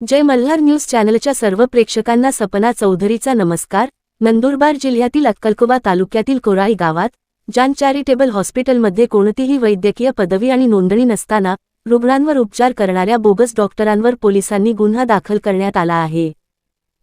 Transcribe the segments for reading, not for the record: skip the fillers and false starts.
जय Malhar news चॅनलच्या सर्व प्रेक्षकांना सपना चौधरीचा नमस्कार। नंदुरबार जिल्ह्यातील अक्कलकोवा तालुक्यातील कोराई गावात जान चॅरिटेबल हॉस्पिटलमध्ये कोणतीही वैद्यकीय पदवी आणि नोंदणी नसताना रुग्णांवर उपचार करणाऱ्या बोगस डॉक्टरांवर पोलिसांनी गुन्हा दाखल करण्यात आला आहे।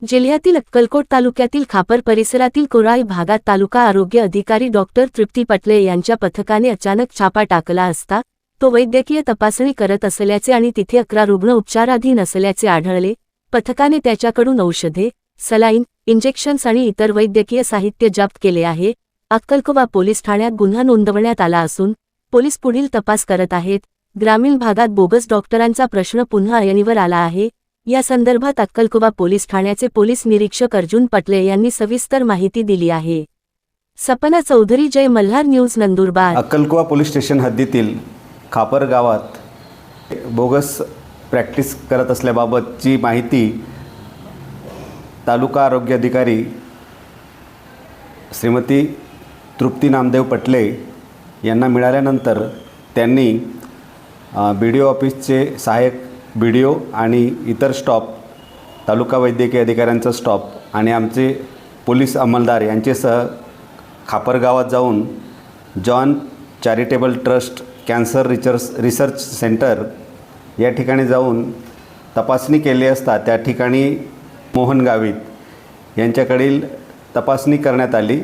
जिल्ह्यातील अक्कलकोट तालुक्यातील खापर परिसरातील कोराई भागात तालुका आरोग्य अधिकारी डॉक्टर तृप्ती पटले यांच्या पथकाने अचानक छापा टाकला असता तो वैद्यकीय तपासणी करत असल्याचे आणि तिथे 11 रुग्ण उपचाराधीन असल्याचे आढळले। पथकाने त्याच्याकडून औषधे, सलाईन, इंजेक्शन्स आणि इतर वैद्यकीय साहित्य जप्त केले आहे। अक्कलकोवा पोलीस ठाण्यात गुन्हा नोंदवण्यात आला असून पोलीस पुढील तपास करत आहेत। ग्रामीण भागात बोगस डॉक्टरांचा प्रश्न पुन्हा ऐरणीवर आला आहे। या संदर्भात अक्कलकोवा पोलीस ठाण्याचे पोलीस निरीक्षक अर्जुन पटले यांनी सविस्तर माहिती दिली आहे। सपना चौधरी, जय मल्हार न्यूज, नंदुरबार। अक्कलकोवा पोलीस स्टेशन हद्दीतील खापर गावात बोगस प्रॅक्टिस करत असल्याबाबतची माहिती तालुका आरोग्य अधिकारी श्रीमती तृप्ती नामदेव पटले यांना मिळाल्यानंतर त्यांनी BDO ऑफिसचे सहाय्यक BDO आणि इतर स्टॉप, तालुका वैद्यकीय अधिकाऱ्यांचा स्टॉप आणि आमचे पोलीस अंमलदार यांचेसह खापर गावात जाऊन John charitable trust cancer research centre या ठिकाणी जाऊन तपासणी केली असता त्या ठिकाणी मोहन गावित यांच्याकडील तपासणी करण्यात आली।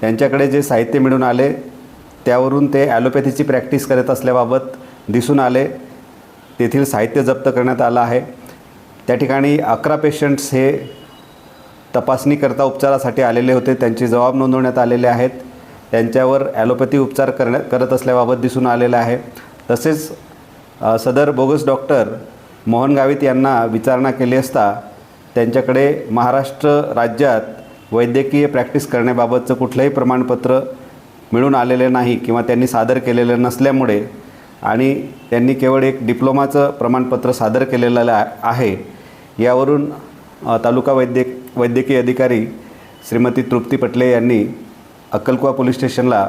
त्यांच्याकडे जे साहित्य मिळून आले त्यावरून ते ॲलोपॅथीची प्रॅक्टिस करत असल्याबाबत दिसून आले। तेथील साहित्य जप्त करण्यात आलं आहे। त्या ठिकाणी 11 पेशंट्स हे तपासणीकरता उपचारासाठी आलेले होते, त्यांचे जबाब नोंदवण्यात आलेले आहेत। त्यांच्यावर ॲलोपॅथी उपचार करत असल्याबाबत दिसून आलेलं आहे। तसेच सदर बोगस डॉक्टर मोहन गावित यांना विचारणा केली असता त्यांच्याकडे महाराष्ट्र राज्यात वैद्यकीय प्रॅक्टिस करण्याबाबतचं कुठलंही प्रमाणपत्र मिळून आलेले नाही किंवा त्यांनी सादर केलेलं नसल्यामुळे आणि त्यांनी केवळ एक डिप्लोमाचं प्रमाणपत्र सादर केलेलं आहे, यावरून तालुका वैद्यकीय अधिकारी श्रीमती तृप्ती पटले यांनी अक्कलकोवा पोलीस स्टेशनला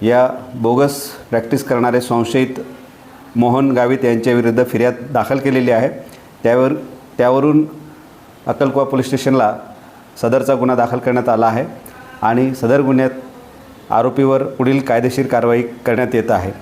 या बोगस प्रॅक्टिस करणारे संशयित मोहन गावित यांच्याविरुद्ध फिर्याद दाखल केलेली आहे। त्यावरून अक्कलकोवा पोलीस स्टेशनला सदरचा गुन्हा दाखल करण्यात आला आहे आणि सदर गुन्ह्यात आरोपीवर पुढील कायदेशीर कारवाई करण्यात येत आहे।